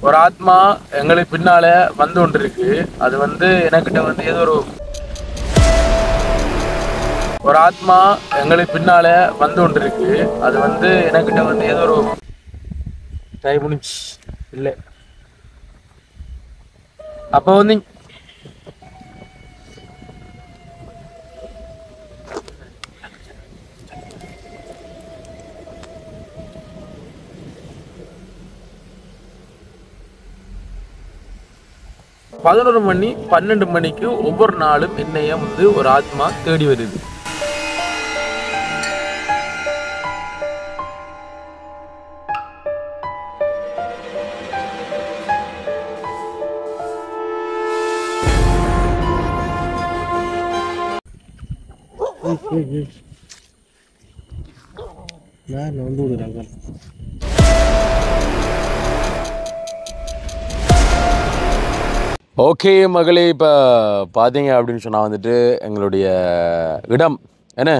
ஒரு ஆத்மா எங்களுக்கு பின்னால வந்து கொண்டிருக்கு. அது வந்து எனக்கிட்ட வந்து ஏதோ ஒரு ஆத்மா எங்களுக்கு பின்னால வந்து கொண்டிருக்கு. அது வந்து எனக்கிட்ட வந்து ஏதோ ஒரு டைம் முடிச்சு இல்லை. அப்போ வந்து 11 மணி 12 மணிக்கு ஒவ்வொரு நாளும் என்னைய வந்து ஒரு ஆத்மா தேடி வருது. ஓகே மகளே, இப்போ பார்த்தீங்க அப்படின்னு சொன்னால் வந்துட்டு எங்களுடைய இடம் என்ன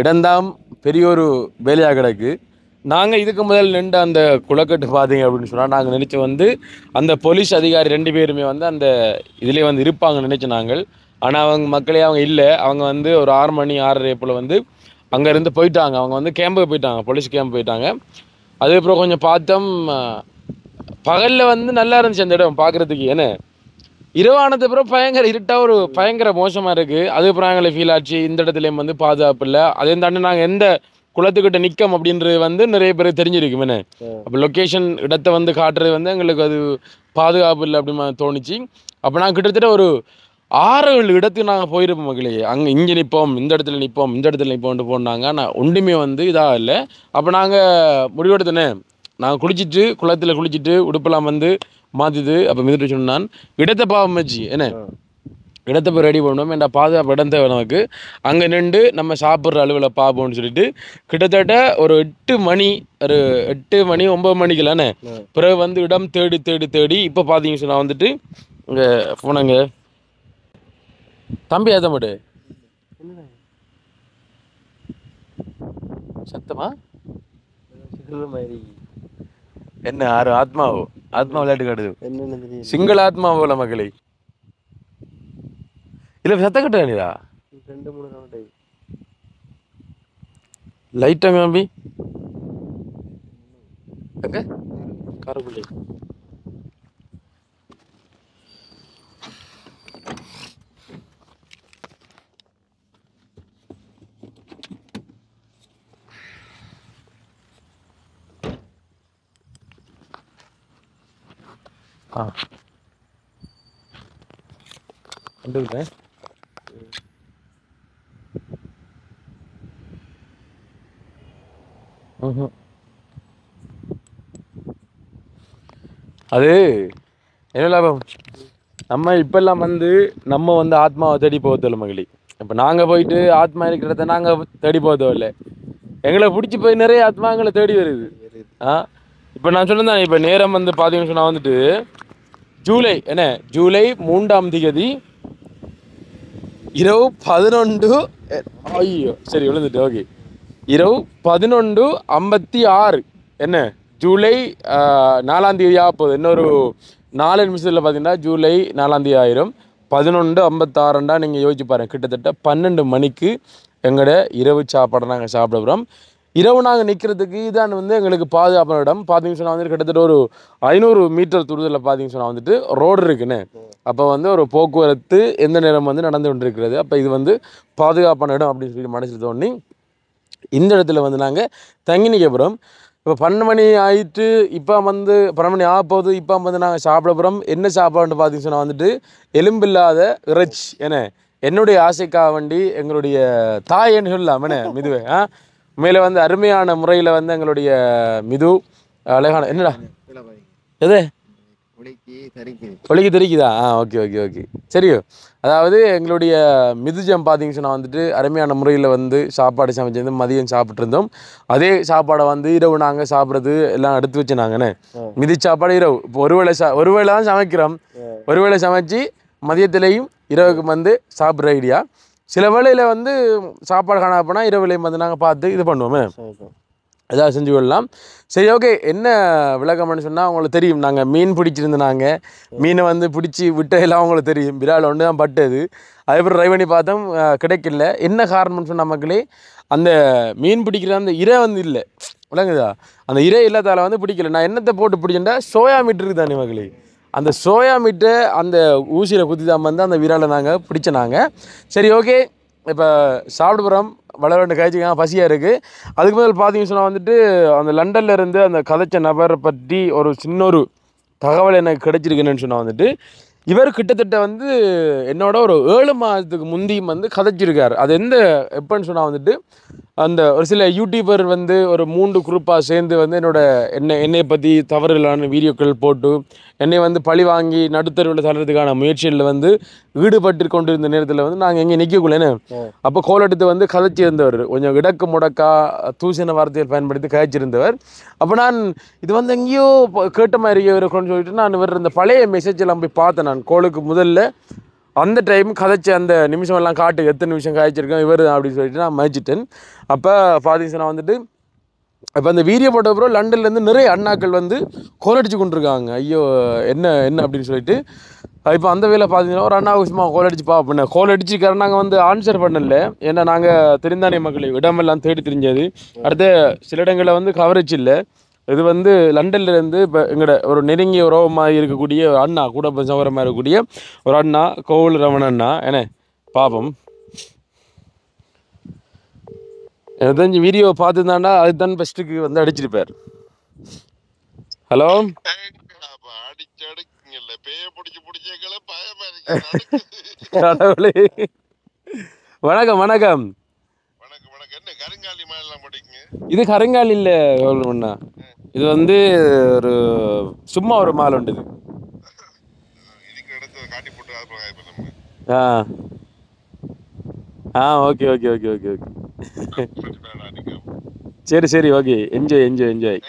இடம்தான் பெரிய ஒரு வேலையாக கிடக்கு. நாங்கள் இதுக்கு முதல் நின்று அந்த குளக்கட்டு பார்த்தீங்க அப்படின்னு சொன்னால் நாங்கள் நினச்சி வந்து அந்த போலீஸ் அதிகாரி 2 பேருமே வந்து அந்த இதிலே வந்து இருப்பாங்க நினச்சி நாங்கள். ஆனால் அவங்க மக்களே அவங்க இல்லை. அவங்க வந்து ஒரு 6 மணி 6:30 போல் வந்து அங்கேருந்து போயிட்டாங்க. அவங்க வந்து கேம்புக்கு போயிட்டாங்க, போலீஸ் கேம்ப் போயிட்டாங்க. அதுக்கப்புறம் கொஞ்சம் பார்த்தோம், பகலில் வந்து நல்லா இருந்துச்சு அந்த இடம் பார்க்குறதுக்கு. என்ன இரவானது அப்புறம் பயங்கர இருட்டாக ஒரு பயங்கர மோசமாக இருக்குது. அதுக்கப்புறம் எங்களை ஃபீல் ஆச்சு, இந்த இடத்துலையும் வந்து பாதுகாப்பு இல்லை. அதே தாண்டி நாங்கள் எந்த குளத்துக்கிட்ட நிற்கும் அப்படின்றது வந்து நிறைய பேர் தெரிஞ்சிருக்கும். என்ன அப்போ லொக்கேஷன் இடத்தை வந்து காட்டுறது வந்து எங்களுக்கு அது பாதுகாப்பு இல்லை அப்படின்னு தோணுச்சு. அப்போ நாங்கள் கிட்டத்தட்ட ஒரு 6-7 இடத்துக்கு நாங்கள் போயிருப்போம் மக்களே. அங்கே இங்கே நிற்போம், இந்த இடத்துல நிற்போம், இந்த இடத்துல நிற்போம்ட்டு போனாங்க. ஆனால் ஒன்றுமே வந்து இதாக இல்லை. அப்போ நாங்கள் முடிவெடுத்தோன்னே நாங்கள் குளிச்சுட்டு குளத்தில் குளிச்சுட்டு உடுப்பெல்லாம் வந்து மாற்றிது. அப்போ மிதிட்டு சொன்னான் இடத்தை பாவம் வச்சு என்ன இடத்தை போய் ரெடி பண்ணணும். ஏன்டா பாதுகாப்பு இடம் தேவை நமக்கு. அங்கே நின்று நம்ம சாப்பிட்ற அளவில் பார்ப்போம்னு சொல்லிட்டு கிட்டத்தட்ட ஒரு 8 மணி, ஒரு 8 மணி 9 மணிக்கலானே பிறகு வந்து இடம் தேடி தேடி தேடி இப்போ பார்த்தீங்கன்னு சொன்னால் வந்துட்டு இங்கே போனாங்க. தம்பி ஏற்ற மாட்டு சத்தமா என்ன ஆறு ஆத்மாவோ ஆத்மா விளையாட்டு காட்டுது. சிங்கள ஆத்மா போல மகளே. இல்ல சத்த கட்டுறா 2-3 லைட்டாங்க தம்பி. எங்க காரக்குள்ளே வந்துருக்கேன். அது என்ன லாபம், நம்ம இப்பெல்லாம் வந்து நம்ம வந்து ஆத்மாவை தேடி போகதில்லை மகளி. இப்போ நாங்கள் போயிட்டு ஆத்மா இருக்கிறத நாங்கள் தேடி போகதில்லை. எங்களை பிடிச்சி போய் நிறைய ஆத்மா எங்களை தேடி வருது. இப்போ நான் சொன்னேன், இப்போ நேரம் வந்து பார்த்தீங்கன்னு சொன்னால் வந்துட்டு ஜூலை 3ஆம் தேதி இரவு 11 ஐயோ சரி விழுந்துட்டு ஓகே இரவு 11:56 என்ன ஜூலை 4ஆம் தேதி ஆகப்போகுது. இன்னொரு 4 நிமிஷத்தில் பார்த்தீங்கன்னா ஜூலை 4ஆம் தேதி ஆயிரும். 11:56 நீங்கள் யோசிச்சு பாருங்கள். கிட்டத்தட்ட 12 மணிக்கு எங்களோட இரவு சாப்பாடை நாங்கள் சாப்பிட போகிறோம். இரவு நாங்கள் நிற்கிறதுக்கு இதான் வந்து எங்களுக்கு பாதுகாப்பான இடம். பார்த்தீங்கன்னு சொன்னால் வந்துட்டு கிட்டத்தட்ட ஒரு 500 மீட்டர் தூரத்தில் பார்த்தீங்கன்னு சொன்னால் வந்துட்டு ரோடு இருக்குன்னு. அப்போ வந்து ஒரு போக்குவரத்து எந்த நேரம் வந்து நடந்து கொண்டு இருக்கிறது. அப்போ இது வந்து பாதுகாப்பான இடம் அப்படின்னு சொல்லி மனசில் தோணி இந்த இடத்துல வந்து நாங்கள் தங்கி நிற்க போகிறோம். இப்போ 12 மணி ஆகிட்டு இப்போ வந்து 12 மணி ஆக போகுது. இப்போ வந்து நாங்கள் சாப்பிட போகிறோம். என்ன சாப்பாடுன்னு பார்த்தீங்கன்னு சொன்னால் வந்துட்டு எலும்பில்லாத இறைச்சி. என்னுடைய ஆசைக்காக வேண்டி எங்களுடைய தாயன்னு சொல்லலாம் மிதுவே மேலே வந்து அருமையான முறையில் வந்து எங்களுடைய மிது அழகான என்னடா எது ஒலிக்கு தெரிக்குதா? ஓகே ஓகே ஓகே சரியோ. அதாவது எங்களுடைய மிதுஜம் பார்த்தீங்கன்னு சொன்னால் வந்துட்டு அருமையான முறையில் வந்து சாப்பாடு சமைச்சிருந்து மதியம் சாப்பிட்ருந்தோம். அதே சாப்பாடை வந்து இரவு நாங்கள் சாப்பிட்றது எல்லாம் எடுத்து வச்சு நாங்கண்ணே மிதி சாப்பாடு இரவு இப்போ ஒருவேளை தான் சமைக்கிறோம். ஒருவேளை சமைச்சு மதியத்திலையும் இரவுக்கு வந்து சாப்பிட்ற ஐடியா. சில வேளையில் வந்து சாப்பாடு காணாப்போனால் இரவுலையும் வந்து நாங்கள் பார்த்து இது பண்ணுவோமே. ஏதாவது செஞ்சு கொள்ளலாம். சரி, ஓகே. என்ன விளக்கம்னு சொன்னால் அவங்களுக்கு தெரியும், நாங்கள் மீன் பிடிச்சிருந்தாங்க, மீனை வந்து பிடிச்சி விட்டையெல்லாம் அவங்களுக்கு தெரியும். விரால் ஒன்று தான் பட்டது. அதுக்கப்புறம் ட்ரை பண்ணி பார்த்தோம், கிடைக்கல. என்ன காரணம்னு சொன்ன மக்களே, அந்த மீன் பிடிக்கிற அந்த இறை வந்து இல்லை, விளங்குதா? அந்த இறை இல்லாதால வந்து பிடிக்கல. நான் என்னத்தை போட்டு பிடிச்சேன்டா, சோயா மீட் இருக்குது தானே மக்களே, அந்த சோயா மீட்டை அந்த ஊசியில் குத்தி தான் வந்து அந்த விராலை நாங்கள் பிடிச்சனாங்க. சரி, ஓகே. இப்போ சாப்பிட போகிறோம். வளரண்டு காய்ச்சிக்காக பசியாக இருக்குது. அதுக்கு முதல் பார்த்தீங்கன்னு சொன்னால் வந்துட்டு அந்த லண்டனில் இருந்து அந்த கதைச்ச நபரை பற்றி ஒரு சின்ன ஒரு தகவல் எனக்கு கிடைச்சிருக்குன்னு சொன்னால் வந்துட்டு, இவர் கிட்டத்தட்ட வந்து என்னோட ஒரு 7 மாதத்துக்கு முந்தியும் வந்து கதைச்சிருக்கார். அது எப்போன்னு சொன்னால் வந்துட்டு, அந்த ஒரு சில யூடியூபர் வந்து ஒரு 3 குரூப்பாக சேர்ந்து வந்து என்னை பற்றி தவறுகளான வீடியோக்கள் போட்டு என்னை வந்து பழி வாங்கி நடுத்தருவில் தள்ளுறதுக்கான முயற்சிகளில் வந்து ஈடுபட்டு கொண்டிருந்த நேரத்தில் வந்து நாங்கள் எங்கே நிற்கக்குள்ளேன்னு அப்போ கோல் எடுத்து வந்து கதைச்சிருந்தவர், கொஞ்சம் இடக்கு முடக்கா தூசண வார்த்தைகள் பயன்படுத்தி கதைச்சிருந்தவர். அப்போ நான் இது வந்து எங்கேயோ கேட்ட மாதிரி இருக்குன்னு சொல்லிட்டு நான் இவர் இந்த பழைய மெசேஜ் எல்லாம் போய் பார்த்தேன். நான் கோலுக்கு முதல்ல அந்த டைம் கதைச்ச அந்த நிமிஷம் எல்லாம் காட்டு, எத்தனை நிமிஷம் காய்ச்சிருக்கேன் இவர் அப்படின்னு சொல்லிட்டு நான் மதிச்சிட்டேன். அப்போ பார்த்தீங்கன்னா வந்துட்டு இப்போ அந்த வீடியோ போட்ட அப்புறம் லண்டன்லேருந்து நிறைய அண்ணாக்கள் வந்து கோலடிச்சு கொண்டிருக்காங்க. ஐயோ என்ன அப்படின்னு சொல்லிட்டு. இப்போ அந்த வேலை பார்த்தீங்கன்னா ஒரு அண்ணா சும்மா கோலடிச்சு பார்ப்பேன். கோலடிச்சுக்கார நாங்கள் வந்து ஆன்சர் பண்ணல, ஏன்னா நாங்கள் தெரிந்தானே மக்கள் இடமெல்லாம் தேடி தெரிஞ்சது. அடுத்த சில இடங்களில் வந்து கவரேஜ் இல்லை. இது வந்து லண்டன்லேருந்து இப்போ எங்களோட ஒரு நெருங்கிய உறவமாக இருக்கக்கூடிய ஒரு அண்ணா, கூட சௌகரமாக இருக்கக்கூடிய ஒரு அண்ணா, கோவில் ரமண அண்ணா. என்ன பாப்போம், எனக்கு தெரிஞ்சு வீடியோ பார்த்துருந்தாண்டா அதுதான் ஃபஸ்ட்டுக்கு வந்து அடிச்சிருப்பார். ஹலோ, வணக்கம் வணக்கம். இது கருங்காலி இல்லை அண்ணா, இது வந்து ஒரு சும்மா ஒரு மால் உண்டு. Okay okay okay okay okay. சரி சரி, ஓகே. Enjoy enjoy enjoy.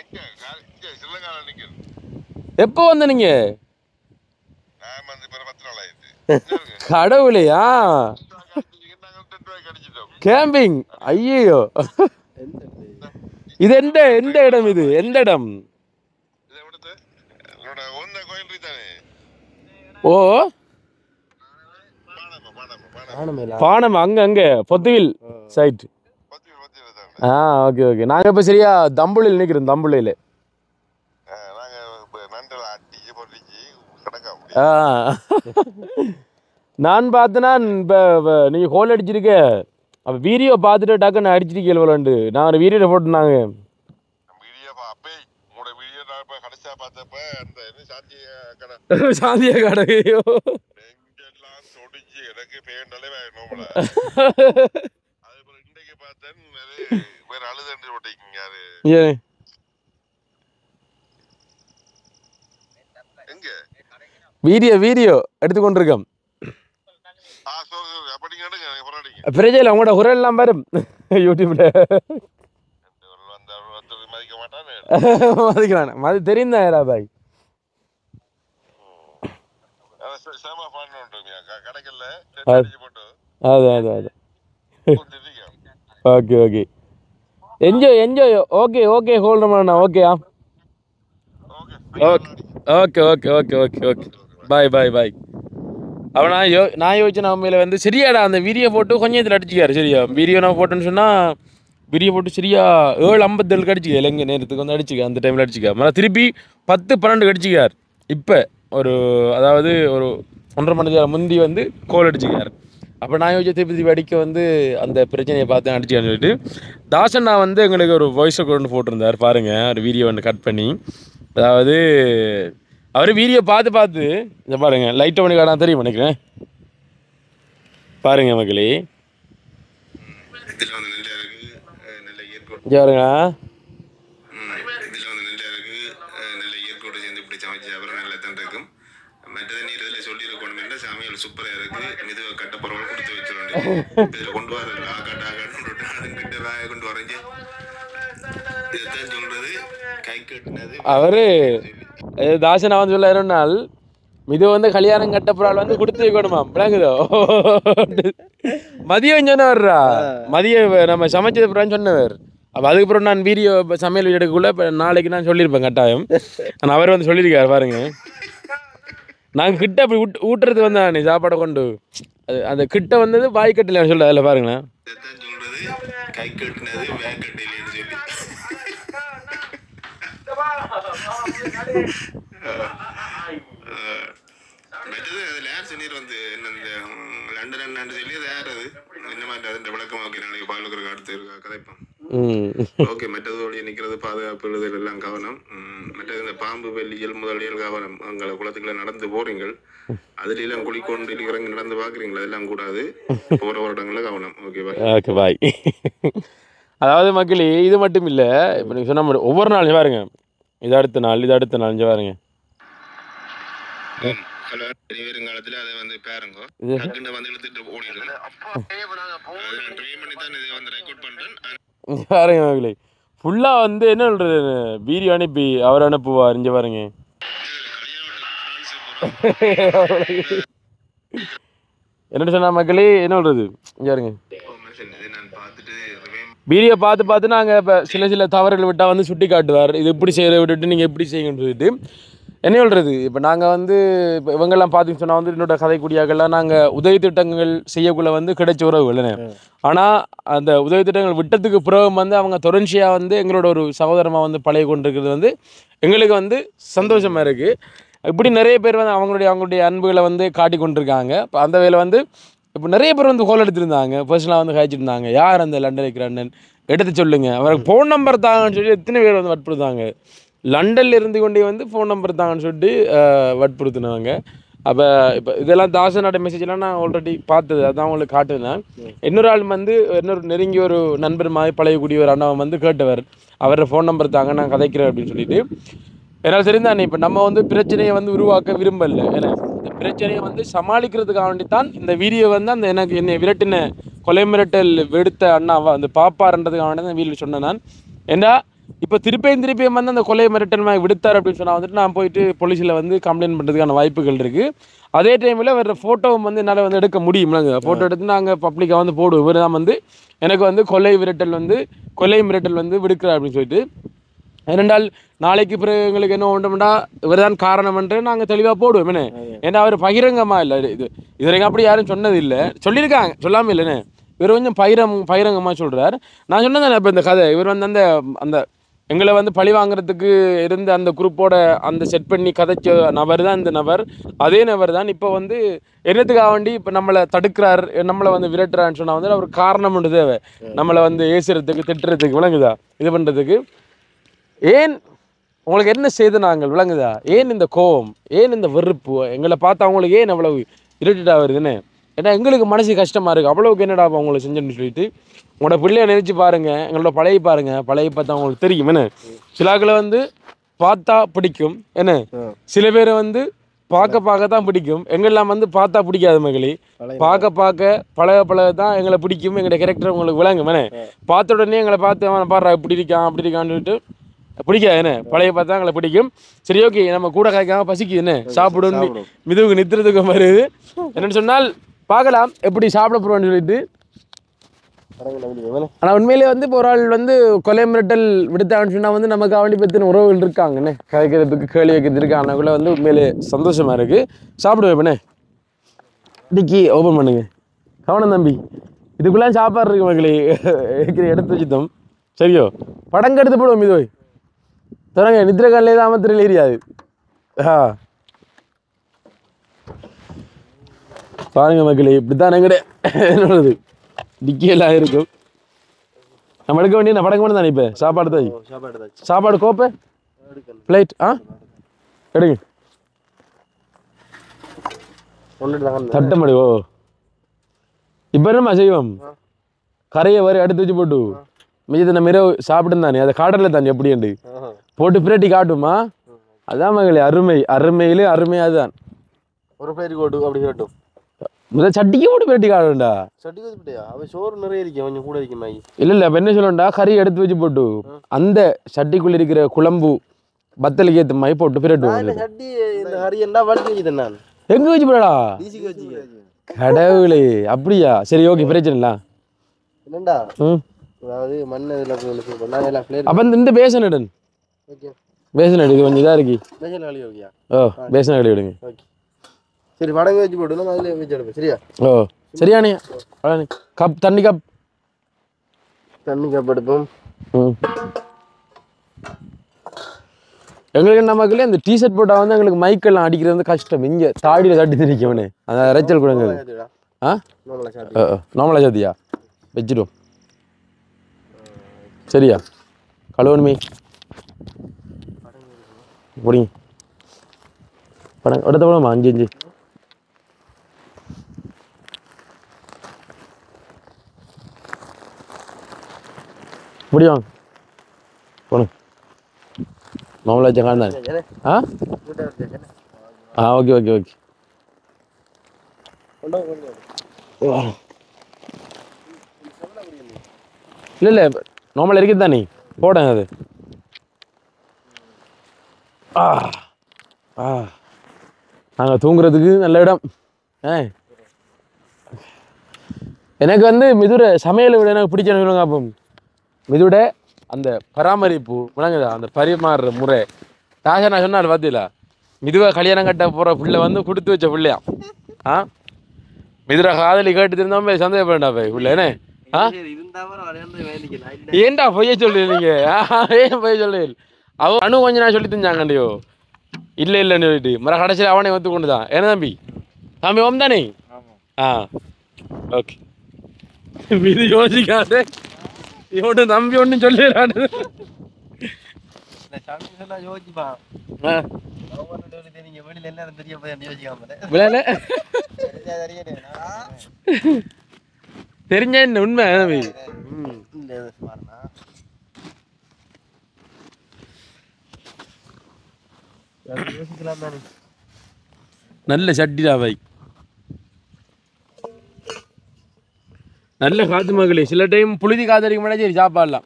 எப்போ வந்த நீங்க? கடவுளையா, கேம்பிங்? ஐயோ, இது எந்த இடம்? இது எந்த இடம்? ஓ, பானம் அங்க பொத்துவில் சைட். Okay okay. நாங்கள் இப்போ சரியா தம்புளையில் நிற்கிறோம். தம்புளையில் நான் பார்த்தேன்னா இப்போ நீங்கள் ஹோல் அடிச்சிருக்க, அப்போ வீடியோ பார்த்துட்டு டக்குன்னு அடிச்சிருக்கேன் விளாண்டு. நான் ஒரு வீடியோ போட்டுனாங்க. சாந்தியா கடையோ வீடியோ எடுத்துக்கொண்டிருக்கோம். பிரஜையில் உங்களோட குரல் எல்லாம் வரும் யூடியூப்ல. மதிக்கிறான், அது தெரியுந்தா பாய். அது okay okay. Enjoy. Okay okay, hold பண்ணா. ஓகேயா, okay okay okay okay okay okay. Bye. அவன் நான் யோசிச்சேன் நம்மள வந்து சரியாடா அந்த வீடியோ போட்டு கொஞ்சம் இதில் அடிச்சிக்காரு. சரியா வீடியோ நான் போட்டேன்னு சொன்னால் வீடியோ போட்டு சரியா 7:57 அடிச்சிக்க இலங்கை நேரத்துக்கு வந்து அடிச்சிக்க. அந்த டைமில் அடிச்சிக்க மறு திருப்பி 10-12 அடிச்சிக்கார். இப்போ அதாவது ஒரு 1.5 மணி நேரம் முந்தி வந்து கோல் அடிச்சிக்கார். அப்போ நான் யோசிச்சு திருப்பி அடிக்க வந்து அந்த பிரச்சனையை பார்த்து அடிச்சுக்கான்னு சொல்லிட்டு தாசண்ணா வந்து எங்களுக்கு ஒரு வாய்ஸை கொண்டு போட்டிருந்தார். பாருங்கள், ஒரு வீடியோ ஒன்று கட் பண்ணி. அதாவது அவர் வீடியோ பார்த்து இந்த பாருங்கள், லைட்டை பண்ணி காணா தெரியும் நினைக்கிறேன். பாருங்கள் மக்களே, பாருங்க. அவரு தாசனா வந்து சொல்ல நாள் இது வந்து கல்யாணம் கட்டப்புறால் வந்து கொடுத்து வைக்கணுமா விளங்குதோ. மதியம் சொன்னவர்ரா, மதியம் நம்ம சமைச்சது புறான்னு சொன்னவர். அப்போ அதுக்கப்புறம் நான் வீடியோ இப்போ சமையல் வீடியோ எடுக்கக்குள்ள இப்போ நாளைக்கு நான் சொல்லியிருப்பேன் கட்டாயம். ஆனால் அவர் வந்து சொல்லியிருக்காரு பாருங்க, நாங்கள் கிட்ட அப்படி ஊட்டுறது வந்து நீ சாப்பாடை கொண்டு அது அந்த கிட்ட வந்தது வாய்க்கட்டில் சொல்ல அதில் பாருங்களேன். கை கட்டினது மற்றது அதில் யார் சொன்னீர் வந்து என்ன இந்த லண்டன் சொல்லி அது யார் அது என்ன மாதிரி அது விளக்கமாக ஓகே நாளைக்கு பாலுக்கு அடுத்து கதைப்போம். ஓகே. மற்றது ஒளிய நிற்கிறது பாதுகாப்பு எழுதல் எல்லாம் கவனம். மற்றது இந்த பாம்பு வெள்ளியல் முதலியல் கவனம். அங்கே குளத்துக்குள்ள நடந்து போறீங்கள் அதுல எல்லாம் குளிக்கொண்டு இருக்கிறவங்க நடந்து பார்க்குறீங்களா அதெல்லாம் கூடாது. போகிற வருடங்களில் கவனம். Okay bye. Okay bye. அதாவது மக்களே இது மட்டும் இல்லை, இப்போ நீங்கள் சொன்ன மாதிரி ஒவ்வொரு நாள் பாருங்க, இது அடுத்த நாள் இது அடுத்த நாள் பாருங்க. ஹலோ வருங்காலத்தில் அதை வந்து பாருங்க வந்து இழுத்துட்டு ஓடிடுங்க. ட்ரை பண்ணி தான் இதை வந்து ரெக்கார்ட் பண்ணுறேன் பாருங்க மகளே. ஃபுல்லாக வந்து என்ன சொல்கிறது வீடியோ அனுப்பி அவர் அனுப்புவார். இங்கே பாருங்க என்ன சொன்னா மக்களே என்ன சொல்கிறது இங்கே பாருங்க வீடியோ பார்த்து நாங்கள் இப்போ சில தவறுகள் விட்டால் வந்து சுட்டி காட்டுவார். இது எப்படி செய்கிறத விட்டுட்டு நீங்கள் எப்படி செய்யுங்கன்னு சொல்லிட்டு என்ன சொல்கிறது. இப்போ நாங்கள் வந்து இப்போ இவங்கெல்லாம் பார்த்திங்கன்னு சொன்னால் வந்து என்னோட கதைக்கூடியாக்கெல்லாம் நாங்கள் உதவி திட்டங்கள் செய்யக்குள்ளே வந்து கிடைச்ச உறவு இல்லைண்ணே. ஆனால் அந்த உதவி திட்டங்கள் விட்டதுக்கு பிறகு வந்து அவங்க தொடர்ச்சியாக வந்து எங்களோட ஒரு சகோதரமாக வந்து பழைய கொண்டிருக்கிறது வந்து எங்களுக்கு வந்து சந்தோஷமாக இருக்குது. இப்படி நிறைய பேர் வந்து அவங்களுடைய அன்புகளை வந்து காட்டி கொண்டிருக்காங்க. இப்போ அந்த வேலை வந்து இப்போ நிறைய பேர் வந்து கோல் எடுத்திருந்தாங்க, பர்சனலாக வந்து காய்ச்சிருந்தாங்க. யார் அந்த லண்டன் இருக்கிற அண்ணன் எடுத்து சொல்லுங்கள், அவருக்கு ஃபோன் நம்பர் தாங்கன்னு சொல்லி எத்தனை பேர் வந்து வற்புறுத்தாங்க. லண்டனில் இருந்து கொண்டே வந்து ஃபோன் நம்பர் தாங்கன்னு சொல்லிட்டு வற்புறுத்தினாங்க. அப்போ இப்போ இதெல்லாம் தாசனோட மெசேஜெலாம் நான் ஆல்ரெடி பார்த்தது, அதான் உங்களுக்கு காட்டுனேன். இன்னொரு ஆள் வந்து இன்னொரு நெருங்கிய ஒரு நண்பர் மாதிரி பழையக்கூடிய ஒரு அண்ணாவை வந்து கேட்டவர், அவரோட ஃபோன் நம்பர் தாங்க நான் கதைக்கிறேன் அப்படின்னு சொல்லிட்டு. ஏன்னால் சரிந்தானே இப்போ நம்ம வந்து பிரச்சனையை வந்து உருவாக்க விரும்பலை. ஏன்னா இந்த பிரச்சனையை வந்து சமாளிக்கிறதுக்காக வேண்டித்தான் இந்த வீடியோ வந்து அந்த எனக்கு என்னை விரட்டின கொலை மிரட்டல் வெடுத்த அண்ணாவை வந்து பாப்பாருன்றதுக்காக வேண்டி தான் வீட்டில் சொன்னேன் நான். ஏன்னா இப்போ திருப்பியும் வந்து அந்த கொலை மிரட்டல் விடுத்தார் அப்படின்னு சொன்னால் வந்துட்டு நான் போயிட்டு போலீஸில் வந்து கம்ப்ளைண்ட் பண்ணுறதுக்கான வாய்ப்புகள் இருக்குது. அதே டைமில் வேறு ஃபோட்டோவும் வந்து என்னால் வந்து எடுக்க முடியும். நாங்கள் ஃபோட்டோ எடுத்து நாங்கள் பப்ளிக்காக வந்து போடுவோம். இவர் தான் வந்து எனக்கு வந்து கொலை மிரட்டல் வந்து விடுக்கிறார் அப்படின்னு சொல்லிட்டு. ஏனென்றால் நாளைக்கு பிறகு எங்களுக்கு என்ன ஒன்றுமெண்டா இவர் தான் காரணம் என்று நாங்கள் தெளிவாக போடுவோம். என்ன ஏன்னா அவர் பகிரங்கமாக இல்லை, இது வரைக்கும் அப்படி யாரும் சொன்னது இல்லை. சொல்லியிருக்காங்க, சொல்லாமல் இல்லைண்ணே. இவர் கொஞ்சம் பகிரங்கமாக சொல்கிறார். நான் சொன்னேன் இப்போ இந்த கதை இவர் வந்து அந்த எங்களை வந்து பழி வாங்குறதுக்கு இருந்த அந்த குரூப்போட அந்த செட் பண்ணி கதைச்ச நபர் தான் இந்த நபர். அதே நபர் தான் இப்போ வந்து என்னத்துக்காக வேண்டி இப்போ நம்மளை தடுக்கிறார், நம்மளை வந்து விரட்டுறான்னு சொன்னால் வந்து அவர் காரணம் ஒன்று தேவை. நம்மளை வந்து ஏசுறதுக்கு திட்டுறதுக்கு விளங்குதா, இது பண்ணுறதுக்கு. ஏன் உங்களுக்கு என்ன செய்து நாங்கள் விளங்குதா, ஏன் இந்த கோபம், ஏன் இந்த வெறுப்பு, எங்களை பார்த்தா அவங்களுக்கு ஏன் அவ்வளவு இரிட்டேட் ஆகுதுன்னு. ஏன்னா எங்களுக்கு மனசு கஷ்டமாக இருக்குது, அவ்வளோக்கு என்னடா அவங்களை செஞ்சுன்னு சொல்லிட்டு. உங்களோட பிள்ளையை நினைச்சு பாருங்கள், எங்களோட பழைய பார்த்தா அவங்களுக்கு தெரியும். என்ன சிலாக்களை வந்து பார்த்தா பிடிக்கும், என்ன சில பேரை வந்து பார்க்க தான் பிடிக்கும். எங்கெல்லாம் வந்து பார்த்தா பிடிக்காது மகளி, பார்க்க பழக தான் எங்களை பிடிக்கும். எங்களோட கேரக்டர் உங்களுக்கு விளங்கும். என்ன பார்த்த உடனே எங்களை பார்த்து பாடுறா இப்படி இருக்கான்னு சொல்லிட்டு பிடிக்காது. என்ன பழைய பார்த்தா எங்களை பிடிக்கும். சரி ஓகே, நம்ம கூட காய்க்காம பசிக்குது, என்ன சாப்பிடுன்னு மிதுவுக்கு நித்துறதுக்கு வருது. என்னென்னு சொன்னால் பார்க்கலாம் எப்படி சாப்பிட போகிறோன்னு சொல்லிட்டு. ஆனால் உண்மையிலே வந்து இப்போ ஒரு ஆள் வந்து கொலை மிரட்டல் விடுத்தான்னு சொன்னால் வந்து நமக்கு அவண்டி பற்றின உறவுகள் இருக்காங்கண்ணே, கதைக்கிறதுக்கு கேள்வி வைக்கிறது இருக்காங்கக்குள்ள வந்து உண்மையிலே சந்தோஷமாக இருக்குது. சாப்பிடுவேன் இப்பண்ணே, டிக்கி ஓப்பன் பண்ணுங்க, கவனம் தம்பி, இதுக்குள்ளே சாப்பாடு இருக்கு மக்களே, எடுத்து வச்சுட்டோம். சரியோ படங்க எடுத்து போடுவோம். இது தொடங்க நித்திர கல்லே தான் அமத்திரில் ஏரியாது. பாருங்க மக்களே, இப்படித்தான் எங்கட என்னது டிக்கியெல்லாம் இருக்கும். நம்ம எடுக்க வேண்டிய படங்க மட்டும் தானே. இப்போ சாப்பாடு கோப்பை பிளேட் எடுங்க, தட்ட மாடி. ஓ இப்போ என்னம்மா செய்வோம், கரையை வரை எடுத்து வச்சு போட்டு மிச்சத்தை நம்ம இரவு சாப்பிட்டு தானே, அதை காடலில் தானே எப்படிண்டு போட்டு பிரட்டி காட்டுமா. அதான் மகளே அருமையிலே அருமையாக அதுதான். ஒரு பிளேட் கோட்டு அப்படி காட்டும். முதல் சட்டிக்கு போட்டு பிரட்டி காட்டும்டா. சட்டிக்கு போட்டியா அவன் சோறு நிறைய இருக்கும், கொஞ்சம் கூட இருக்கும். இல்லை அப்போ என்ன சொல்லணும்டா, கறி எடுத்து வச்சு போட்டு அந்த சட்டிக்குள்ள இருக்கிற குழம்பு பத்தலுக்கு ஏற்ற மாதிரி போட்டு பிரட்டுவோம். எங்க வச்சு போடா கடவுளே, அப்படியா? சரி ஓகே, பிரச்சனை இல்லை. என்னண்டா அதாவது மண் இதில் நாங்கள் எல்லாம் ஃப்ளேர். அப்போ இந்த பேசன் இடன் ஓகே பேசன் எடு, இது கொஞ்சம் இதாக இருக்கு. பேசன் கழுவி ஓகேயா? ஓ பேசன் கழுவி விடுங்க. ஓகே சரி மடங்கு வச்சு போட்டு நம்ம அதில் வச்சு எடுப்போம் சரியா? ஓ சரியானே. கப் தண்ணி கப் எடுப்போம். எங்களுக்கு நமக்குள்ள இந்த டிஷர்ட் போட்டால் வந்து எங்களுக்கு மைக்கெல்லாம் அடிக்கிறது வந்து கஷ்டம். இங்கே தாடியில் தட்டி திரிக்கவனே அந்த இறைச்சல் கொடுங்க. ஆ நார்மலாக சாத்தியா வச்சிடும் சரியா? கழுவணுமே பிடிங்க படம் எடுத்த படமா 5 முடியும் போணும் மாமலா ஜகான் தான். ஓகே ஓகே ஓகே இல்லை இல்லை நார்மலாக இருக்குது தானே போடுங்க அது. நாங்கள் தூங்குறதுக்கு நல்ல இடம். எனக்கு வந்து மிதுரை சமையலை விட எனக்கு பிடிச்ச சொல்லுங்க. அப்போ மிதுட அந்த பராமரிப்பு விளங்குதா, அந்த பரிமாறுற முறை. ராஜா நான் சொன்னார் பார்த்தீங்களா, மிதுவை கல்யாணம் கட்ட போகிற பிள்ளை வந்து கொடுத்து வச்ச பிள்ளையா. மிதுரை காதலி கேட்டு திருந்தோம் சந்தேகப்படா போய் பிள்ளைனே. ஏன்டா பொய்ய சொல்லுறீங்க? ஏன் பொய்ய சொல்லுறீங்க? அவன் அணு கொஞ்சம் நான் சொல்லி தந்தாங்கண்டியோ இல்லை இல்லைன்னு சொல்லிட்டு மர கடைசியில் அவனே ஒத்து கொண்டு தான். என்ன தம்பி ஓம் தானே? ஓகே இது யோசிக்காது இவனு தம்பி ஒன்றும் சொல்லிடுறான்னு தெரிஞ்ச என்ன உண்மை தம்பி. நல்ல சட்டிடா வை, நல்ல காத்து மகளே. சில டைம் புழுதி காத்தடிக்க மாட்டா சரி சாப்பாடலாம்.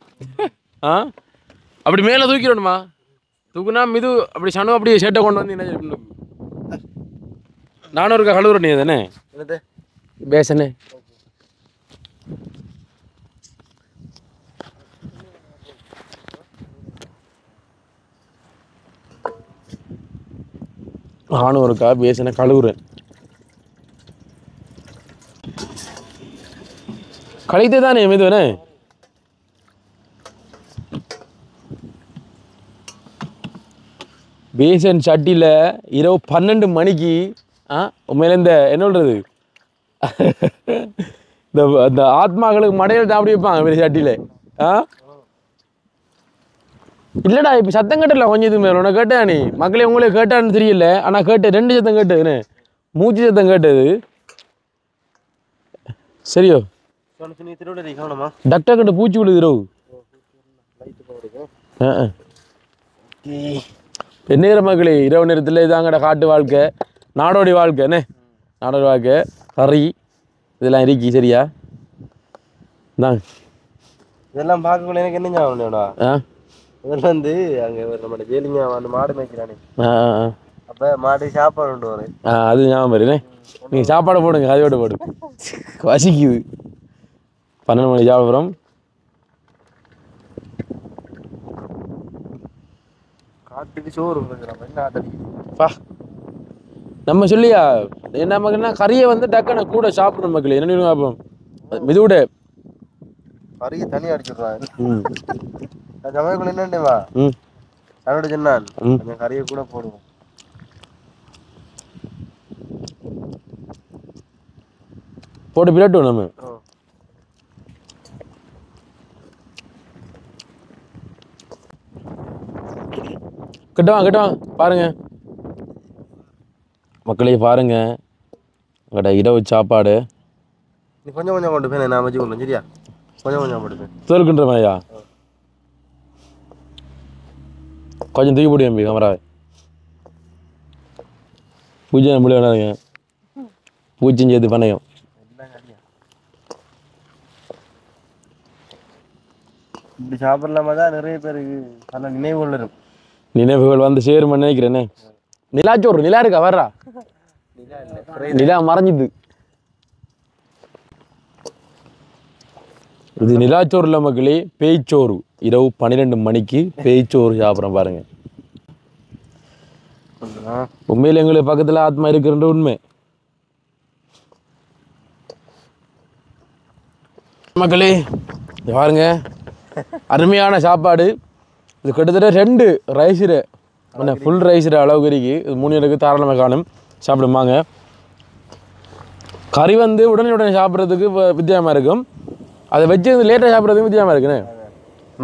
அப்படி மேலே தூக்கிடணுமா? தூக்குனா மிது அப்படி சனு அப்படியே ஷர்ட்டை கொண்டு வந்து என்ன சொல்லணும்? நானும் இருக்கா கழுவுற நீ தானே பேசனே. நானும் இருக்கா பேசன கழுவுறேன். கழித்து தானே மெதுவனே. பேசன் சட்டியில் இரவு 12 மணிக்கு உண்மையில இந்த என்ன சொல்றது இந்த ஆத்மாக்களுக்கு மடையில் தான் அப்படி வைப்பாங்க சட்டியில். இல்லைடா இப்போ சத்தம் கேட்டல கொஞ்சம் இது மேலே உனக்கு கேட்டா நீ மக்களே உங்களே கேட்டான்னு தெரியல. ஆனால் கேட்டு 2 சத்தம் கேட்டதுன்னு மூச்சு சத்தம் கேட்டது சரியோ? டாக்டர் கிட்ட பூச்சி விழுது இரவு. நேர மக்களே இரவு நேரத்தில் இதாங்கட காட்டு வாழ்க்கை, நாடோடி வாழ்க்கை. என்ன நாடோடி வாழ்க்கை கறி இதெல்லாம் இருக்கி சரியா? தான் இதெல்லாம் பார்க்கக்குள்ள எனக்கு என்ன ஞாபகம் இதெல்லாம் வந்து அங்கே நம்ம ஜெயிலிங்க அந்த மாடு மேய்க்கிறானே, அப்போ மாடு சாப்பாடு கொண்டு வரேன். அது ஞாபகம் வருண்ணே. நீங்கள் சாப்பாடை போடுங்க, அதையோட போடு வசிக்குது. 12 மணி சாப்பிட்றோம். காட்டுக்கு சோறு பா நம்ம சொல்லியா என்ன மக்கள்னா கறியை வந்து டக்குன்னு கூட சாப்பிட்ற மக்கள் என்ன பார்ப்போம். மிதுவிட கறியை தனியாக அடிச்சுடுறாங்க. சமையக்குள்ள என்னண்டேவா அதோட சொன்னான் கொஞ்சம் கறியை கூட போடுவோம். போட்டு பிளேட்டு நம்ம கிட்டவாங்க பாருங்க மக்களே, பாருங்க உங்கள்கிட்ட இரவு சாப்பாடு. நீ கொஞ்சம் கொஞ்சம் கொண்டு போய் நான் வச்சு கொண்டு சரியா? கொஞ்சம் கொஞ்சம் கொண்டு போய் தோல்கின்ற மாதிரியா? கொஞ்சம் தூக்கி போடு எம்பி கேமராவை. பூஜை முடிய வேணாதுங்க, பூச்சியும் சேர்த்து பண்ணையும். இப்படி சாப்பிடலாமா தான் நிறைய பேருக்கு நல்ல நினைவுகள் இருக்கும். நினைவுகள் வந்து சேருமா நினைக்கிறேனே. நிலாச்சோறு நிலா இருக்கா வர்றா? நிலா மறைஞ்சிது. இது நிலாச்சோறுல மக்களே பேய்ச்சோறு. இரவு 12 மணிக்கு பேய்ச்சோறு சாப்பிட்றோம் பாருங்க. உண்மையில் எங்களுக்கு பக்கத்தில் ஆத்மா இருக்குன்ற உண்மை. மக்களே பாருங்க, அருமையான சாப்பாடு. இது கிட்டத்தட்ட 2 ரைஸு ஃபுல் ரைஸு அளவுக்கு இருக்கு. இது 3 பேருக்கு தாராளமாக காணும். சாப்பிடுமாங்க. கறி வந்து உடனே சாப்பிட்றதுக்கு வித்தியாசமாக இருக்கும். அதை வச்சு லேட்டாக சாப்பிட்றதுக்கு வித்தியாசமாக இருக்குண்ணே.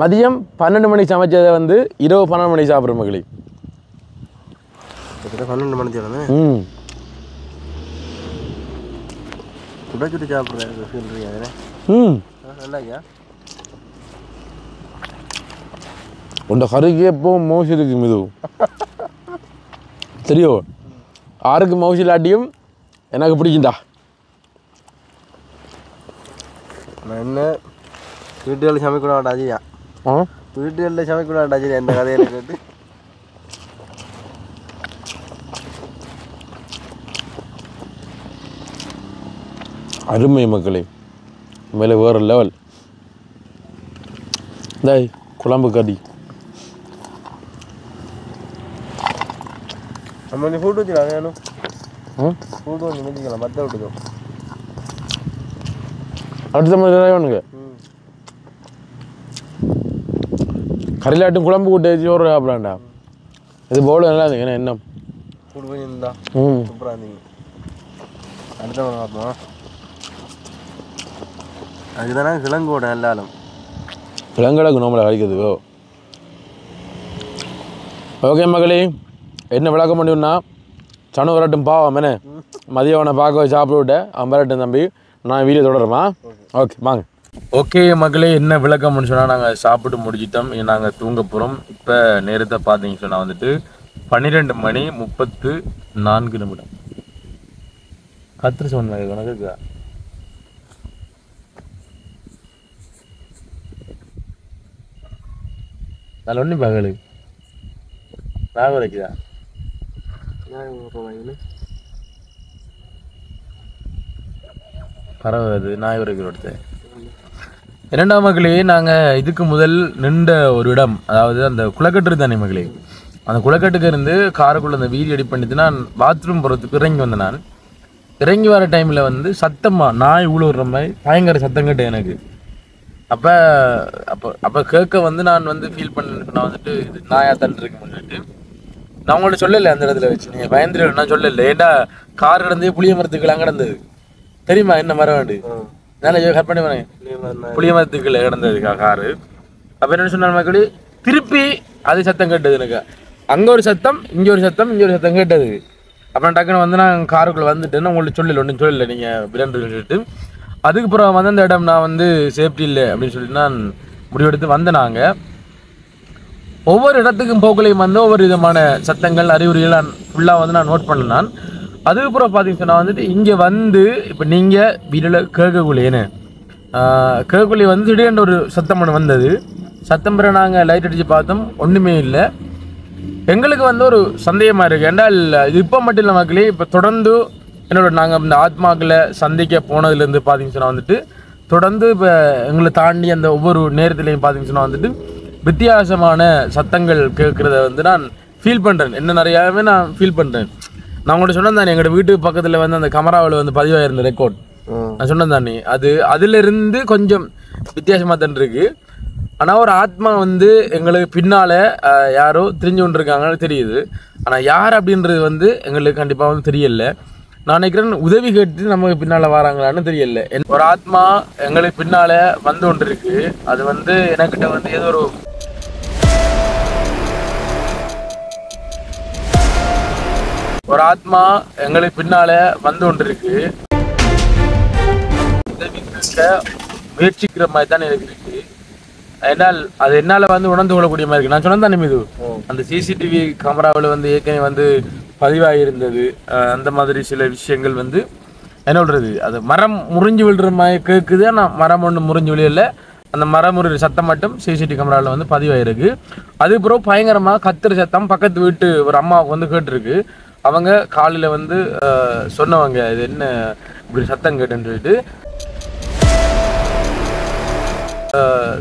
மதியம் 12 மணிக்கு சமைச்சதை வந்து இரவு 12 மணிக்கு சாப்பிட்ற மகளே. 12 மணிக்கு சுட சாப்பிட்றேன். நல்லா உண்ட கறிக்கு எப்போ மவுசி இருக்கு மிது தெரியும். யாருக்கு மவுசி இல்லாட்டியும் எனக்கு பிடிக்கும்டா. நான் என்ன வீட்டுகளில் சமைக்க வேண்டாஜியா, வீட்டுகளில் சமைக்க வேண்டாஜி எந்த கதையில கேட்டு அருமை மக்களே. மேலே வேறு லெவல். தாய் குழம்பு கறி நம்ம நீ ஃபுட் வச்சுக்கலாம். வேணும் ஃபுட் வந்து முடிஞ்சிக்கலாம். மற்ற விட்டுதோ அடுத்த மாதிரி வேணுங்க. கறிலாட்டும் குழம்பு கூட்டு வச்சு ஒரு சாப்பிடாண்டா. இது போல நல்லா இருந்துங்க. ஏன்னா என்ன ஃபுட் போய் இருந்தா சூப்பராக இருந்தீங்க. அடுத்த பார்ப்போம். அதுதானே கிழங்கோட எல்லாரும் கிழங்கடக்கு நோம்பலை கழிக்கிறதுக்கோ. ஓகே மகளே, என்ன விளக்கம் பண்ணிவிடனா சனு வரட்டும் பாவம் என்ன மதியம் அவனை பார்க்க சாப்பிட விட்டேன். அவன் வரட்டும் தம்பி, நான் வீடியோ தொடருமா? ஓகே வாங்க. ஓகே மகளே, என்ன விளக்கம்னு சொன்னால் நாங்கள் சாப்பிட்டு முடிச்சிட்டோம். நாங்கள் தூங்க போகிறோம். இப்போ நேரத்தை பார்த்தீங்கன்னு சொன்னால் வந்துட்டு 12 மணி 34 நிமிடம். கத்திரி சொன்னாங்க கணக்கு நல்ல ஒன்றும் பகலு ஞாபகம் இருக்குதா? பரவாயில்ல, ஞாபகம் இருக்கிற ஒருத்தர். 2ஆம் மகளே, நாங்கள் இதுக்கு முதல் நின்ற ஒரு இடம், அதாவது அந்த குளக்கட்டு தானே மகளே, அந்த குளக்கட்டுக்கு இருந்து காருக்குள்ளே அந்த வீடியோ எடிட் பண்ணிட்டு நான் பாத்ரூம் போகிறதுக்கு இறங்கி வந்தேன். நான் இறங்கி வர டைமில் வந்து சத்தமாக நாய் உழுவுற மாதிரி பயங்கர சத்தம் கேட்டேன் எனக்கு. அப்போ அப்போ அப்போ கேட்க வந்து நான் வந்து ஃபீல் பண்ணேன். நான் வந்துட்டு இது நாயாக தள்ளி இருக்குன்னு சொல்லிட்டு நான் உங்கள்ட்ட சொல்லலை. அந்த இடத்துல வச்சு நீங்கள் பயந்துரு நான் சொல்லலை. ஏன்டா கார் கிடந்து புளிய மரத்துக்குலாம் கிடந்தது தெரியுமா? என்ன மரம் வேண்டு நான் கட் பண்ணி வரேன். புளிய மரத்துக்குள்ள கிடந்தது காரு. அப்போ என்ன சொன்ன மக்களே, திருப்பி அது சத்தம் கேட்டது எனக்கு. அங்கே ஒரு சத்தம், இங்கே ஒரு சத்தம், இங்கே ஒரு சத்தம் கேட்டது. அப்புறம் டக்குன்னு வந்து நான் காருக்குள்ளே வந்துட்டேன்னு உங்கள்ட்ட சொல்லலை, ஒன்றும் சொல்லலை நீங்கள் விளையாண்டு சொல்லிட்டு. அதுக்கப்புறம் வந்து அந்த இடம் நான் வந்து சேஃப்டி இல்லை அப்படின்னு சொல்லிட்டு நான் முடிவெடுத்து வந்தேன். நாங்கள் ஒவ்வொரு இடத்துக்கும் போக்கலையும் வந்து ஒவ்வொரு விதமான சத்தங்கள் அறிகுறிகள் நான் ஃபுல்லாக வந்து நான் நோட் பண்ணேன். நான் அதுக்கப்புறம் பார்த்தீங்கன்னா சொன்னால் வந்துட்டு இங்கே வந்து இப்போ நீங்கள் வீட்டில் கேட்கக்குள்ளேன்னு கேட்கக்குள்ளே வந்து திடீர்னு ஒரு சத்தம் ஒன்று வந்தது. சத்தம் பிற நாங்கள் லைட் அடித்து பார்த்தோம், ஒன்றுமே இல்லை. எங்களுக்கு வந்து ஒரு சந்தேகமாக இருக்குது. ஏன்டால் இது இப்போ மட்டும் இல்லை மக்களே, இப்போ தொடர்ந்து என்னோட நாங்கள் இந்த ஆத்மாக்களை சந்திக்க போனதுலேருந்து பார்த்தீங்கன்னு சொன்னால் வந்துட்டு தொடர்ந்து இப்போ எங்களை தாண்டி அந்த ஒவ்வொரு நேரத்துலையும் பார்த்தீங்கன்னு சொன்னால் வந்துட்டு வித்தியாசமான சத்தங்கள் கேட்குறத வந்து நான் ஃபீல் பண்ணுறேன். என்ன நிறையாவே நான் ஃபீல் பண்ணுறேன். நான் உங்கள்கிட்ட சொன்னேன் தானே, எங்களோட வீட்டு பக்கத்தில் வந்து அந்த கேமராவில் வந்து பதிவாயிருந்த ரெக்கார்ட் நான் சொன்னேன் தானே, அது அதிலிருந்து கொஞ்சம் வித்தியாசமாக தான் இருக்குது. ஆனால் ஒரு ஆத்மா வந்து எங்களுக்கு பின்னால் யாரோ தெரிஞ்சு கொண்டு இருக்காங்கன்னு தெரியுது. ஆனால் யார் அப்படின்றது வந்து எங்களுக்கு கண்டிப்பாக வந்து தெரியலை. நான் நினைக்கிறேன் உதவி கேட்டு நமக்கு பின்னால் வராங்களான்னு தெரியல. ஒரு ஆத்மா எங்களுக்கு பின்னால் வந்து கொண்டு இருக்கு. அது வந்து எனக்கிட்ட வந்து ஏதோ ஒரு ஆத்மா எங்களுக்கு பின்னால் வந்து கொண்டு இருக்கு. உதவி கேட்க முயற்சிக்கிற மாதிரி தான் எனக்கு இருக்கு. என்னால் அது என்னால் வந்து உணர்ந்து கொள்ளக்கூடிய மாதிரி இருக்கு. நான் சொன்னேன் தானே இது அந்த சிசிடிவி கேமராவில் வந்து ஏற்கனவே வந்து பதிவாகி இருந்தது. அந்த மாதிரி சில விஷயங்கள் வந்து என்ன சொல்கிறது, அது மரம் முறிஞ்சு விழுற மாதிரி கேட்குது. ஆனால் மரம் ஒன்று முறிஞ்சு விழியல, அந்த மரம் முறிற சத்தம் மட்டும் சிசிடிவி கேமராவில் வந்து பதிவாயிருக்கு. அதுக்கப்புறம் பயங்கரமாக கத்துற சத்தம் பக்கத்து வீட்டு ஒரு அம்மாவுக்கு வந்து கேட்டிருக்கு. அவங்க காலையில் வந்து சொன்னவங்க இது என்ன இப்படி சத்தம் கேட்டுன்னு சொல்லிட்டு.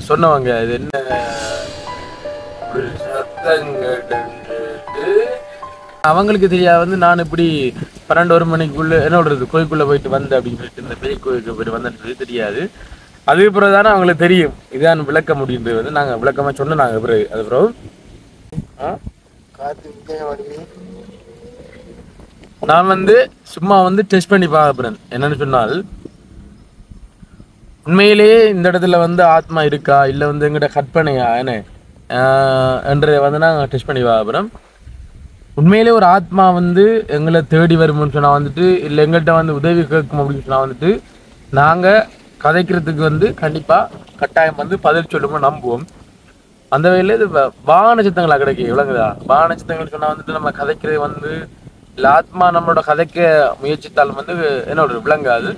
சொன்னவங்க இது என்ன ஒரு சத்தங்கட்டு அவங்களுக்கு தெரியாது வந்து நான் இப்படி 12 மணிக்குள்ள என்ன சொல்றது கோயிலுக்குள்ள போயிட்டு வந்தேன் அப்படின்னு சொல்லிட்டு இந்த பேய் கோயிலுக்கு போயிட்டு வந்தேன்றது தெரியாது. அதுக்கு பிறகு தானே அவங்களுக்கு தெரியும் இதான் விளக்க முடியுன்றது வந்து நாங்கள் விளக்கமாக சொன்னோம். நாங்கள் பிறகு அது பிறகு நான் வந்து சும்மா வந்து டெஸ்ட் பண்ணி பார்க்குறேன். என்னன்னு சொன்னால் உண்மையிலேயே இந்த இடத்துல வந்து ஆத்மா இருக்கா இல்லை வந்து எங்கிட்ட கற்பனையா என்ன என்றதை வந்து நாங்கள் டெஸ்ட் பண்ணி பார்க்குறோம். உண்மையிலே ஒரு ஆத்மா வந்து எங்களை தேடி வரும்னு சொன்னால் வந்துட்டு இல்லை எங்கள்கிட்ட வந்து உதவி கேட்கும் அப்படின்னு சொன்னால் வந்துட்டு நாங்கள் கதைக்கிறதுக்கு வந்து கண்டிப்பாக கட்டாயம் வந்து பதில் சொல்லுவோம் நம்புவோம். அந்த வகையில் இது வாகன சித்தங்களா கிடைக்கும் விளங்குதா? வாகன சித்தங்கள் சொன்னால் வந்துட்டு நம்ம கதைக்கிறது வந்து இல்லை ஆத்மா நம்மளோட கதைக்க முயற்சித்தாலும் வந்து என்ன ஒரு விளங்காது.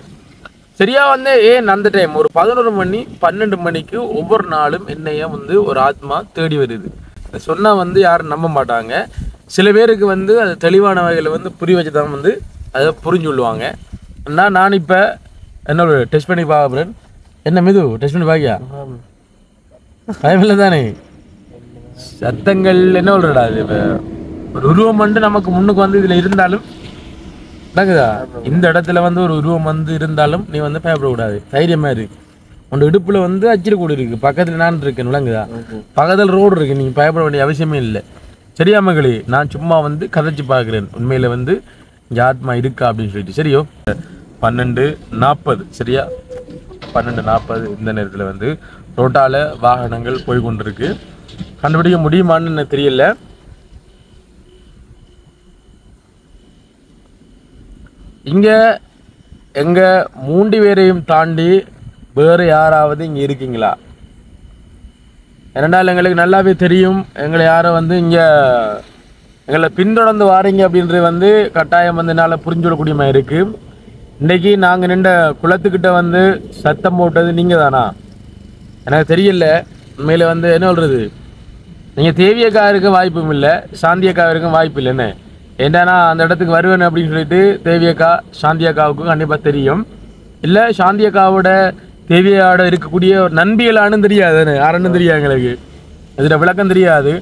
சரியா வந்து ஏன் அந்த டைம் ஒரு 11 மணி 12 மணிக்கு ஒவ்வொரு நாளும் என்னைய வந்து ஒரு ஆத்மா தேடி வருது சொன்னால் வந்து யாரும் நம்ப மாட்டாங்க. சில பேருக்கு வந்து அது தெளிவான வகையில் வந்து புரிய வச்சு தான் வந்து அதை புரிஞ்சு கொள்ளுவாங்க. நான் இப்போ என்ன டெஸ்ட் பண்ணி பார்க்குறேன். என்ன மிது டெஸ்ட் பண்ணி பார்க்கியா? பயமில்லை தானே? சத்தங்கள் என்ன சொல்றடா இது இப்போ ஒரு உருவம் வந்து நமக்கு முன்னுக்கு வந்து இதில் இருந்தாலும் நடக்குதா? இந்த இடத்துல வந்து ஒரு உருவம் வந்து இருந்தாலும் நீ வந்து பயப்படக்கூடாது, தைரியமா இருக்கு. உன்னோட இடுப்புல வந்து அச்சிரு கூடு இருக்கு, பக்கத்துல நான் இருக்கேன் விளங்குதா? பக்கத்தில் ரோடு இருக்கு, நீங்க பயப்பட வேண்டிய அவசியமே இல்லை. சரியா மகளே? நான் சும்மா வந்து கதைச்சு பார்க்குறேன் உண்மையில வந்து இங்கே ஆத்மா இருக்கா அப்படின்னு சொல்லிட்டு. சரியோ? 12:40 சரியா? 12:40 இந்த நேரத்தில் வந்து ரோட்டால வாகனங்கள் போய் கொண்டிருக்கு. கண்டுபிடிக்க முடியுமான்னு எனக்கு தெரியல. இங்க எங்க 3 பேரையும் தாண்டி வேறு யாராவது இங்க இருக்கீங்களா? இரண்டால் எங்களுக்கு நல்லாவே தெரியும் எங்களை யாரும் வந்து இங்க எங்களை பின்தொடர்ந்து வாரீங்க அப்படின்றது வந்து கட்டாயம் வந்து என்னால் புரிஞ்சுவிடக்கூடிய மாதிரி இருக்கு. இன்னைக்கு நாங்கள் நின்ற குளத்துக்கிட்ட வந்து சத்தம் போட்டது நீங்க தானா? எனக்கு தெரியல. உண்மையில வந்து என்ன சொல்றது, நீங்க தேவியக்கா இருக்க வாய்ப்பும் இல்லை, சாந்தியக்கா இருக்க வாய்ப்பு இல்லை. என்ன ஏன்டானா அந்த இடத்துக்கு வருவேன் அப்படின்னு சொல்லிட்டு தேவியக்கா சாந்தியக்காவுக்கும் கண்டிப்பாக தெரியும். இல்லை சாந்தியக்காவோட தேவியோட இருக்கக்கூடிய ஒரு நண்பிகளானு தெரியாது, யாருன்னு தெரியாது எங்களுக்கு, இதில் விளக்கம் தெரியாது.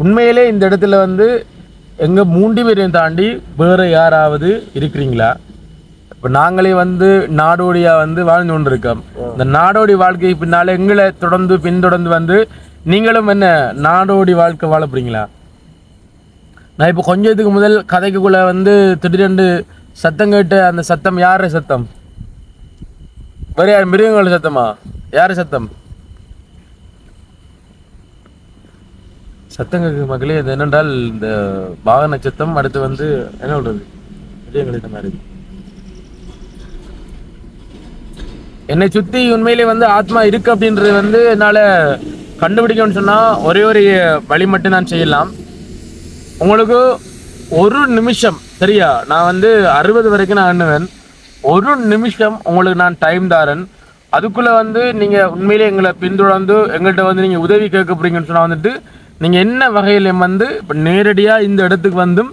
உண்மையிலே இந்த இடத்துல வந்து எங்கள் 3 பேரையும் தாண்டி வேறு யாராவது இருக்கிறீங்களா? இப்போ நாங்களே வந்து நாடோடியாக வந்து வாழ்ந்து கொண்டு இருக்கோம். இந்த நாடோடி வாழ்க்கை பின்னால் எங்களை பின்தொடர்ந்து வந்து நீங்களும் என்ன நாடோடி வாழ்க்கை வாழ போறீங்களா? நான் இப்போ கொஞ்சத்துக்கு முதல் கதைக்குள்ளே வந்து திடீரென்று சத்தம் கேட்டு அந்த சத்தம் யார சத்தம்? வேறு யார்? மிருகங்களோட சத்தமா? யார் சத்தம்? சத்தம் கேட்கு மக்களே. இது என்னென்றால் இந்த வாகன சத்தம். அடுத்து வந்து என்ன சொல்றது, மிருகங்களிட்ட மாதிரி என்னை சுற்றி உண்மையிலே வந்து ஆத்மா இருக்கு அப்படின்றது வந்து என்னால் கண்டுபிடிக்கணும்னு சொன்னால் ஒரே ஒரு வழி மட்டும் நான் செய்யலாம். உங்களுக்கு ஒரு நிமிஷம் சரியா? நான் வந்து 60 வரைக்கும் நான் எண்ணுவேன். ஒரு நிமிஷம் உங்களுக்கு நான் டைம் தாரேன். அதுக்குள்ளே வந்து நீங்கள் உண்மையிலே எங்களை பின்தொடர்ந்து எங்கள்கிட்ட வந்து நீங்கள் உதவி கேட்க போறீங்கன்னு சொன்னால் வந்துட்டு நீங்கள் என்ன வகையில் வந்து இப்போ நேரடியாக இந்த இடத்துக்கு வந்தும்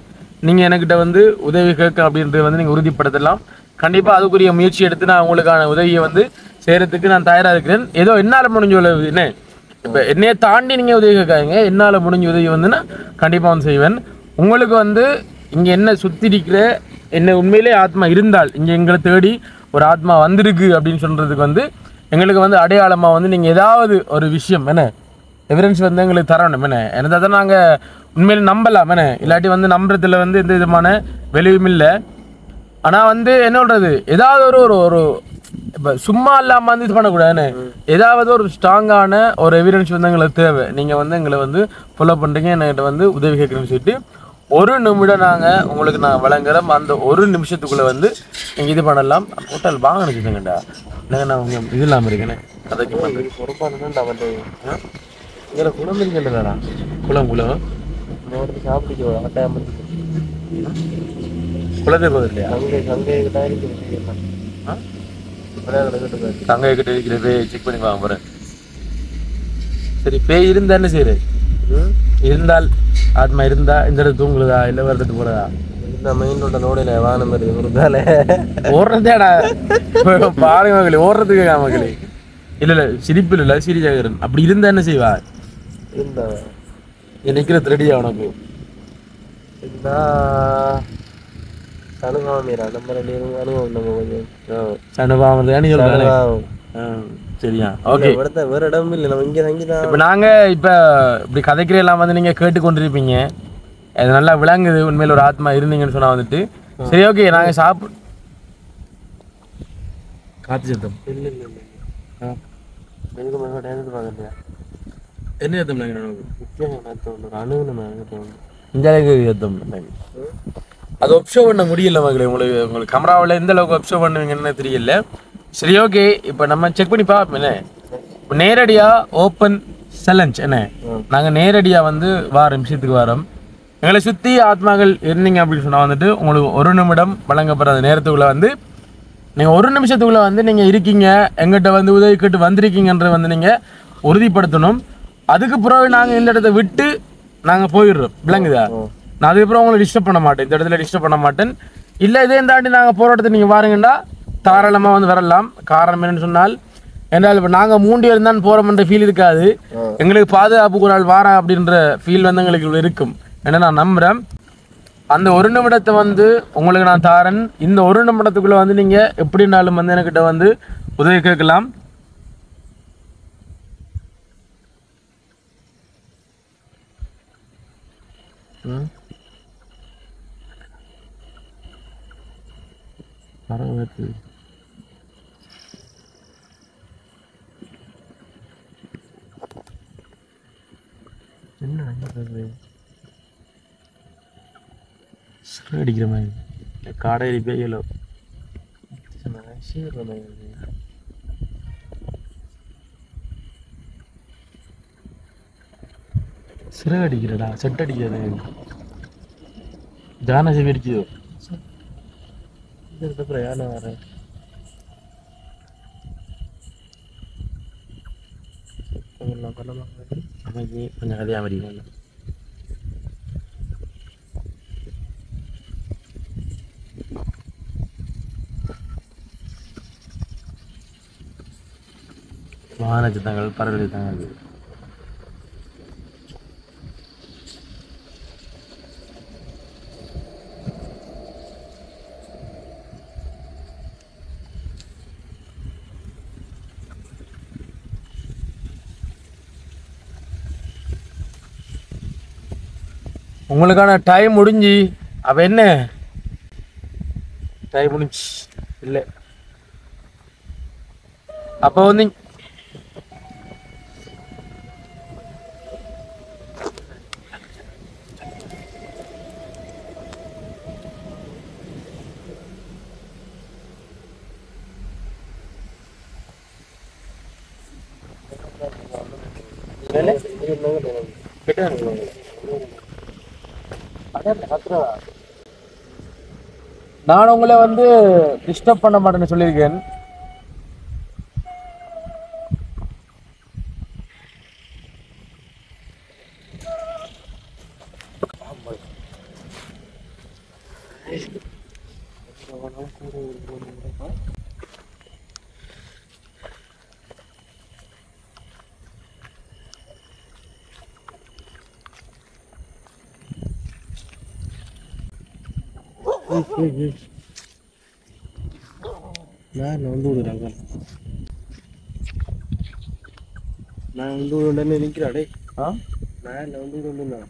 நீங்கள் என்கிட்ட வந்து உதவி கேட்க அப்படின்றது வந்து நீங்கள் உறுதிப்படுத்தலாம். கண்டிப்பாக அதுக்குரிய முயற்சி எடுத்து நான் உங்களுக்கான உதவியை வந்து செய்கிறதுக்கு நான் தயாராக இருக்கிறேன். ஏதோ என்னால் முடிஞ்ச உதவி என்ன, இப்போ என்னையை தாண்டி நீங்கள் உதவி கேட்காங்க, என்னால் முடிஞ்ச உதவி வந்து நான் கண்டிப்பாக வந்து செய்வேன். உங்களுக்கு வந்து இங்கே என்ன சுற்றி இருக்கிற என்ன உண்மையிலே ஆத்மா இருந்தால் இங்கே எங்களை தேடி ஒரு ஆத்மா வந்திருக்கு அப்படின்னு சொல்கிறதுக்கு வந்து எங்களுக்கு வந்து அடையாளமாக வந்து நீங்கள் ஏதாவது ஒரு விஷயம் என்ன எவிடன்ஸ் வந்து எங்களுக்கு தரணும். என்ன என்னதை தான் நாங்கள் உண்மையிலே நம்பலாம். என்ன இல்லாட்டி வந்து நம்புறதுல வந்து எந்த விதமான வெளியும் இல்லை. ஆனால் வந்து என்ன சொல்கிறது, ஏதாவது ஒரு ஒரு இப்போ சும்மா இல்லாமல் வந்து இது பண்ணக்கூடாதுன்னு ஏதாவது ஒரு ஸ்ட்ராங்கான ஒரு எவிடன்ஸ் வந்து எங்களுக்கு தேவை. நீங்கள் வந்து எங்களை வந்து ஃபாலோ பண்ணுறீங்க, என்கிட்ட வந்து உதவி கேட்குறேன்னு சொல்லிட்டு 1 நிமிடம் நாங்கள் உங்களுக்கு நான் வழங்குறோம். அந்த 1 நிமிஷத்துக்குள்ளே வந்து நீங்கள் இது பண்ணலாம். ஹோட்டல் வாங்க நினச்சிதுங்கண்டா என்னங்க நான் உங்கள் இது இல்லாமல் இருக்கேனே கதைக்கு பண்ணுறது பொறுப்பானுங்கண்டா வந்து இதில் குளம் இருக்குல்லடா. குளம் சாப்பிட்டு குளத்தை போகுது இல்லையா? தங்கைய கிட்ட இருக்கிற பேய் செக் பண்ணி வாங்க போகிறேன். சரி, பேய் இருந்தா என்ன செய்யுது? இருந்தால் ஆத்மா இருந்தா இந்த இடத்து தூங்குறதா இல்லை வேறு இடத்து போறதா? இந்த மெயின் ரோட்ட நோடையில வாகனம் வருது ஓடுறதேடா பாருங்க மகளே, ஓடுறதுக்கு மகளே இல்ல இல்ல சிரிப்பு இல்ல சீரியஸாகிறன். அப்படி இருந்தா என்ன செய்வா? இருந்தா நினைக்கிறது ரெடியா உனக்கு? இருந்தா சனுகாமீரா நம்ம ரெண்டு அனுபவம் நம்ம கொஞ்சம் சனுபாம சொல்றேன். சரியா? ஓகே. வேற இடம் இல்லை, நம்ம இங்கே தங்கிதான். இப்போ நாங்க இப்போ இப்படி கதைக்கிறெல்லாம் வந்து நீங்க கேட்டுக்கொண்டிருப்பீங்க. அது நல்லா விளங்குது. உண்மையில ஒரு ஆத்மா இருந்தீங்கன்னு சொன்னா வந்துட்டு சரி ஓகே நாங்க காத்து சத்தம் இல்லை இல்லை இல்லை எனக்கு மேலே பார்க்கலையா? என்ன சத்தம் அணுகுன இந்த சத்தம் அது ஒப்சர்வ் பண்ண முடியல மகளே. உங்களுக்கு கேமராவில் எந்த அளவுக்கு ஒப்சர்வ் பண்ணுவீங்கன்னு தெரியல. சரி ஓகே இப்போ நம்ம செக் பண்ணி பார்ப்போம். என்ன இப்போ நேரடியாக ஓப்பன் சேலஞ்ச் என்ன நாங்கள் நேரடியாக வந்து வாரம் விஷயத்துக்கு வாரம் எங்களை சுற்றி ஆத்மாக்கள் இருந்தீங்க அப்படின்னு சொன்னால் வந்துட்டு உங்களுக்கு 1 நிமிடம் வழங்கப்படுற அந்த நேரத்துக்குள்ளே வந்து நீங்கள் 1 நிமிஷத்துக்குள்ளே வந்து நீங்கள் இருக்கீங்க எங்கிட்ட வந்து உதவி கேட்டு வந்திருக்கீங்கன்ற வந்து நீங்கள் உறுதிப்படுத்தணும். அதுக்கு பிறகு நாங்கள் இந்த இடத்த விட்டு நாங்கள் போயிடுறோம். விளங்குதா? நான் அதுக்கப்புறம் உங்களை டிஸ்டர்ப் பண்ண மாட்டேன். இந்த இடத்துல டிஸ்டர்ப் பண்ண மாட்டேன். இல்லை இதே தாண்டி நாங்கள் போகிற இடத்துல நீங்கள் வாருங்கண்டா தாராளமாக வந்து வரலாம். காரணம் என்னன்னு சொன்னால் என்றால் இப்போ நாங்கள் 3 பேர் தான் போகிறோம்ன்ற ஃபீல் இருக்காது. எங்களுக்கு பாதுகாப்புக்கு ஒரு நாள் வாரம் அப்படின்ற ஃபீல் வந்து எங்களுக்கு இருக்கும். ஏன்னா நான் நம்புகிறேன் அந்த 1 நிமிடத்தை வந்து உங்களுக்கு நான் தாரேன். இந்த 1 நிமிடத்துக்குள்ளே வந்து நீங்கள் எப்படின்னாலும் வந்து என்கிட்ட வந்து உதவி கேட்கலாம். என்ன அடிக்கிற மாதிரி காடையில் பேயலோ சிறை அடிக்கிறடா. செட் அடிக்காது ஜான செவி அடிக்குதோ. இதுக்கப்புறம் யானை வரேன் கொஞ்சம் கதையா மாதிரி வாகன சித்தங்கள் பறவை சித்தங்கள் உங்களுக்கான டைம் முடிஞ்சு. அப்ப என்ன டைம் முடிஞ்சு இல்லை அப்போ வந்து நான் உங்களை வந்து டிஸ்டர்ப் பண்ண மாட்டேன்னு சொல்லியிருக்கேன். நான் வந்து விடுறாங்க. நான் வந்து உடனே நிற்கிறாடே. நான் வந்து விடுனா